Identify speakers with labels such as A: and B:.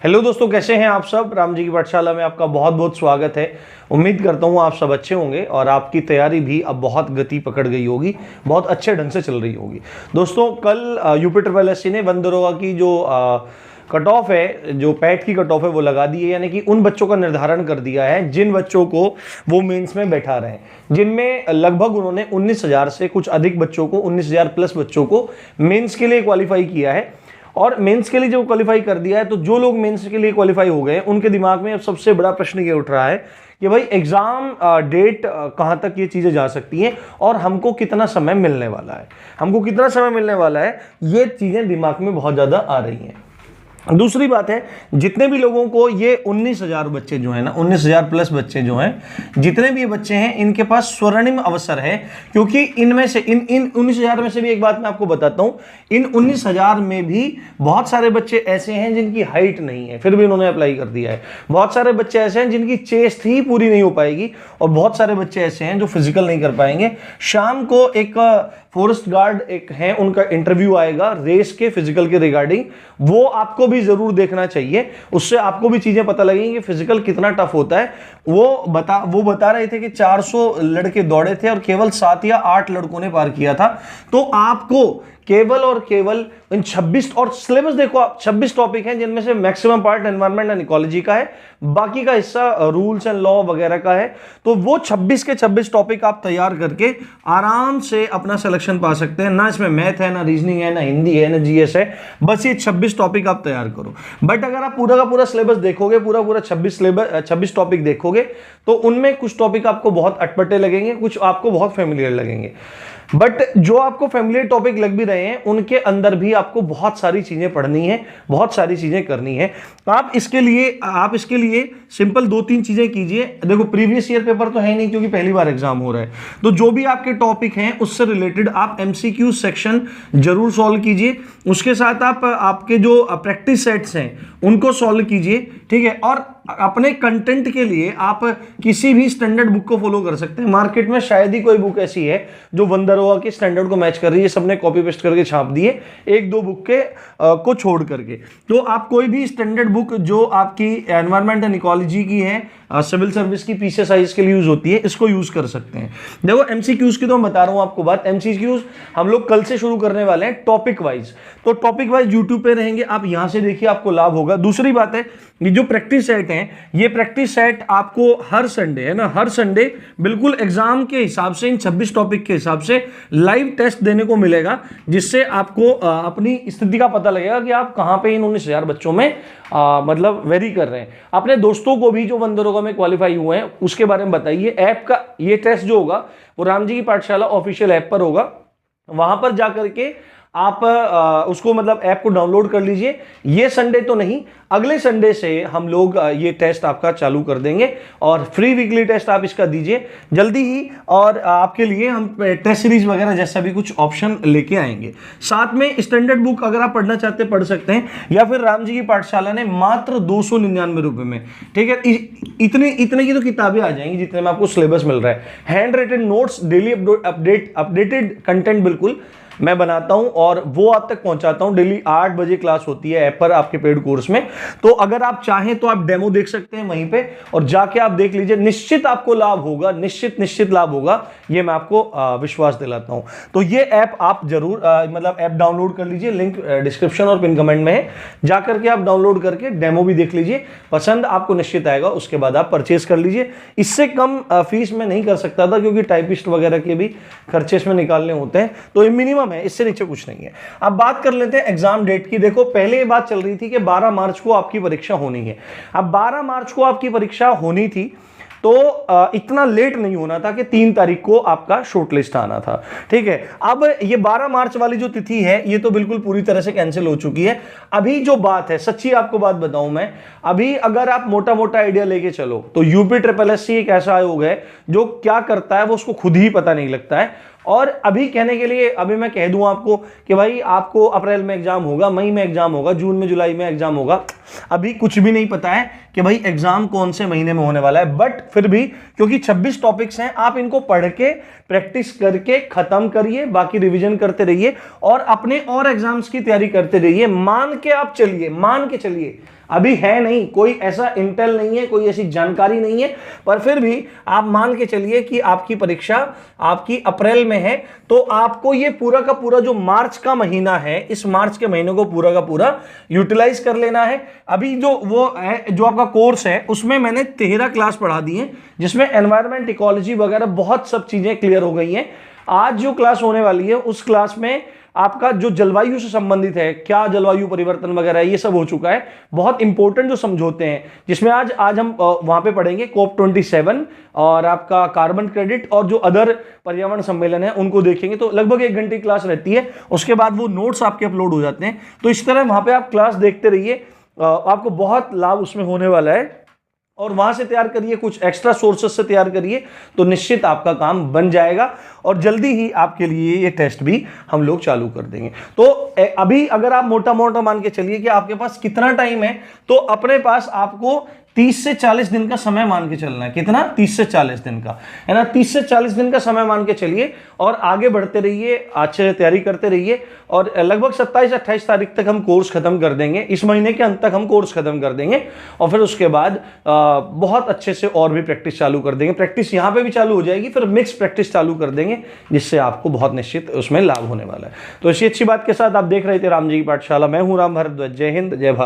A: Hello दोस्तों, कैसे हैं आप सब। राम जी की पाठशाला में आपका बहुत बहुत स्वागत है। उम्मीद करता हूं आप सब अच्छे होंगे और आपकी तैयारी भी अब बहुत गति पकड़ गई होगी, बहुत अच्छे ढंग से चल रही होगी। दोस्तों, कल यूपी ट्रिपल एससी ने वन दरोगा की जो कट ऑफ है, जो पैट की कट ऑफ है, वो लगा दी है। यानी कि उन बच्चों का निर्धारण कर दिया है जिन बच्चों को वो मेंस में बैठा रहे हैं, जिनमें लगभग उन्होंने 19,000 से कुछ अधिक बच्चों को, 19,000 प्लस बच्चों को मेंस के लिए क्वालिफाई किया है। और मेंस के लिए जो क्वालिफाई कर दिया है, तो जो लोग मेंस के लिए क्वालिफाई हो गए उनके दिमाग में अब सबसे बड़ा प्रश्न ये उठ रहा है कि भाई एग्जाम डेट कहां तक ये चीजें जा सकती हैं और हमको कितना समय मिलने वाला है, हमको कितना समय मिलने वाला है, ये चीजें दिमाग में बहुत ज्यादा आ रही हैं। दूसरी बात है, जितने भी लोगों को ये 19,000 बच्चे जो है ना, 19,000 प्लस बच्चे जो हैं, जितने भी बच्चे हैं, इनके पास स्वर्णिम अवसर है। क्योंकि इनमें से इन 19,000 में से भी एक बात मैं आपको बताता हूं, इन 19,000 में भी बहुत सारे बच्चे ऐसे हैं जिनकी हाइट नहीं है, फिर भी उन्होंने अप्लाई कर दिया है। बहुत सारे बच्चे ऐसे हैं जिनकी चेस्ट ही पूरी नहीं हो पाएगी, और बहुत सारे बच्चे ऐसे हैं जो फिजिकल नहीं कर पाएंगे। शाम को एक फॉरेस्ट गार्ड एक है, उनका इंटरव्यू आएगा रेस के फिजिकल के रिगार्डिंग, वो आपको भी जरूर देखना चाहिए। उससे आपको भी चीजें पता लगेंगी कि फिजिकल कितना टफ होता है। वो बता रहे थे कि 400 लड़के दौड़े थे और केवल 7 या 8 लड़कों ने पार किया था। तो आपको केवल और केवल इन 26, और सिलेबस देखो आप, 26 टॉपिक हैं जिनमें से maximum part environment and ecology का है, बाकी का हिस्सा रूल्स एंड लॉ वगैरह का है। तो वो 26 के 26 टॉपिक आप तैयार करके आराम से अपना सिलेक्शन पा सकते हैं। ना इसमें मैथ है, ना रीजनिंग है, ना हिंदी है, ना जीएस है, बस ये 26 टॉपिक आप तैयार करो। बट अगर आप पूरा का पूरा सिलेबस देखोगे, पूरा 26 टॉपिक देखोगे, तो उनमें कुछ टॉपिक आपको बहुत अटपटे लगेंगे, कुछ आपको बहुत फेमिलियर लगेंगे। बट जो आपको फैमिलियर टॉपिक लग भी रहे हैं, उनके अंदर भी आपको बहुत सारी चीजें पढ़नी है, बहुत सारी चीजें करनी है। आप इसके लिए सिंपल 2-3 चीजें कीजिए। देखो, प्रीवियस ईयर पेपर तो है नहीं क्योंकि पहली बार एग्जाम हो रहा है, तो जो भी आपके टॉपिक हैं उससे रिलेटेड आप एमसीक्यू सेक्शन जरूर सॉल्व कीजिए। उसके साथ आप आपके जो प्रैक्टिस सेट्स हैं उनको सॉल्व कीजिए, ठीक है। और अपने कंटेंट के लिए आप किसी भी स्टैंडर्ड बुक को फॉलो कर सकते हैं। मार्केट में शायद ही कोई बुक ऐसी है जो वन दरोगा के स्टैंडर्ड को मैच कर रही है। सबने कॉपी पेस्ट करके छाप दिए, 1-2 बुक के को छोड़ करके। तो आप कोई भी स्टैंडर्ड बुक जो आपकी एनवायरमेंट एंड इकोलॉजी की है, सिविल सर्विस की पीसीएस के लिए यूज होती है, इसको यूज कर सकते हैं। देखो, एमसीक्यूज की तो मैं बता रहा हूं आपको बात। एमसीक्यूज हम लोग कल से शुरू करने वाले हैं टॉपिक वाइज। तो टॉपिक वाइज यूट्यूब पे रहेंगे, आप यहां से देखिए, आपको लाभ होगा। दूसरी बात है, ये जो प्रैक्टिस सेट है, ये प्रैक्टिस सेट आपको हर संडे है ना, हर संडे बिल्कुल एग्जाम के हिसाब से, इन 26 टॉपिक के हिसाब से लाइव टेस्ट देने को मिलेगा, जिससे आपको अपनी स्थिति का पता लगेगा कि आप कहां पे इन 19,000 बच्चों में मतलब वेरी कर रहे हैं। अपने दोस्तों को भी जो वन दरोगा में क्वालिफाई हुए हैं उसके बारे में बताइए। ऐप का ये टेस्ट जो होगा वो राम जी की पाठशाला ऑफिशियल ऐप पर होगा। वहां पर जाकर के आप उसको मतलब ऐप को डाउनलोड कर लीजिए। ये संडे तो नहीं, अगले संडे से हम लोग ये टेस्ट आपका चालू कर देंगे, और फ्री वीकली टेस्ट आप इसका दीजिए जल्दी ही। और आपके लिए हम टेस्ट सीरीज वगैरह जैसा भी कुछ ऑप्शन लेके आएंगे। साथ में स्टैंडर्ड बुक अगर आप पढ़ना चाहते हैं पढ़ सकते हैं, या फिर राम जी की पाठशाला ने मात्र 299 रुपए में, ठीक है, इतने की तो किताबें आ जाएंगी जितने में आपको सिलेबस मिल रहा है। Handwritten notes, daily updated content बिल्कुल मैं बनाता हूं और वो आप तक पहुंचाता हूं। डेली 8 बजे क्लास होती है ऐप पर आपके पेड कोर्स में। तो अगर आप चाहें तो आप डेमो देख सकते हैं वहीं पे, और जाके आप देख लीजिए, निश्चित आपको लाभ होगा, निश्चित लाभ होगा, ये मैं आपको विश्वास दिलाता हूं। तो ये ऐप आप जरूर मतलब ऐप डाउनलोड कर लीजिए, लिंक डिस्क्रिप्शन और पिन कमेंट में है, जाकर के आप डाउनलोड करके डेमो भी देख लीजिए। पसंद आपको निश्चित आएगा, उसके बाद आप परचेस कर लीजिए। इससे कम फीस में नहीं कर सकता था क्योंकि टाइपिस्ट वगैरह के भी खर्चे इसमें निकालने होते हैं, तो मिनिमम है, इससे नीचे कुछ नहीं है। अब बात कर लेते हैं एग्जाम डेट की। देखो, पहले ये बात चल रही थी कि 12 मार्च को आपकी परीक्षा होनी है। अब 12 मार्च को आपकी परीक्षा होनी थी, तो इतना लेट नहीं होना था कि 3 तारीख को आपका शॉर्टलिस्ट आना था, ठीक है। अब ये 12 मार्च वाली जो तिथि है, ये तो बिल्कुल पूरी तरह से कैंसिल हो चुकी है। अभी जो बात है, सच्ची आपको बात बताऊं मैं, अभी अगर आप मोटा मोटा आइडिया लेके चलो तो यूपी ट्रिपल एससी एक ऐसा आयोग है जो क्या करता है वो उसको खुद ही पता नहीं लगता है। और अभी कहने के लिए, अभी मैं कह दूं आपको कि भाई आपको अप्रैल में एग्जाम होगा, मई में एग्जाम होगा, जून में, जुलाई में एग्जाम होगा, अभी कुछ भी नहीं पता है कि भाई एग्जाम कौन से महीने में होने वाला है। बट फिर भी क्योंकि 26 टॉपिक्स हैं, आप इनको पढ़ के प्रैक्टिस करके खत्म करिए, बाकी रिवीजन करते रहिए और अपने और एग्जाम्स की तैयारी करते रहिए। मान के चलिए अभी है नहीं, कोई ऐसा इंटेल नहीं है, कोई ऐसी जानकारी नहीं है, पर फिर भी आप मान के चलिए कि आपकी परीक्षा आपकी अप्रैल में है, तो आपको ये पूरा का पूरा जो मार्च का महीना है, इस मार्च के महीने को पूरा का पूरा यूटिलाइज कर लेना है। अभी जो वो है, जो आपका कोर्स है, उसमें मैंने 13 क्लास पढ़ा दी है, जिसमें एनवायरमेंट, इकोलॉजी वगैरह बहुत सब चीजें क्लियर हो गई हैं। आज जो क्लास होने वाली है, उस क्लास में आपका जो जलवायु से संबंधित है, क्या जलवायु परिवर्तन वगैरह, ये सब हो चुका है। बहुत इंपॉर्टेंट जो समझौते हैं, जिसमें आज हम वहां पे पढ़ेंगे COP27 और आपका कार्बन क्रेडिट और जो अदर पर्यावरण सम्मेलन है उनको देखेंगे। तो लगभग 1 घंटे की क्लास रहती है, उसके बाद वो नोट्स आपके अपलोड हो जाते हैं। तो इस तरह वहां पे आप क्लास देखते रहिए, आपको बहुत लाभ उसमें होने वाला है। और वहां से तैयार करिए, कुछ एक्स्ट्रा सोर्सेस से तैयार करिए, तो निश्चित आपका काम बन जाएगा और जल्दी ही आपके लिए ये टेस्ट भी हम लोग चालू कर देंगे। तो अभी अगर आप मोटा मोटा मान के चलिए कि आपके पास कितना टाइम है, तो अपने पास आपको 30 से 40 दिन का समय मान के चलना है। कितना? 30 से 40 दिन का, है ना। 30 से 40 दिन का समय मान के चलिए और आगे बढ़ते रहिए, अच्छे से तैयारी करते रहिए और लगभग 27-28 तारीख तक हम कोर्स खत्म कर देंगे। इस महीने के अंत तक हम कोर्स खत्म कर देंगे और फिर उसके बाद बहुत अच्छे से और भी प्रैक्टिस चालू कर देंगे। प्रैक्टिस यहाँ पे भी चालू हो जाएगी, फिर मिक्स प्रैक्टिस चालू कर देंगे, जिससे आपको बहुत निश्चित उसमें लाभ होने वाला है। तो इसी अच्छी बात के साथ आप देख रहे थे राम जी की पाठशाला। मैं हूँ राम भारद्वाज। जय हिंद, जय भारत।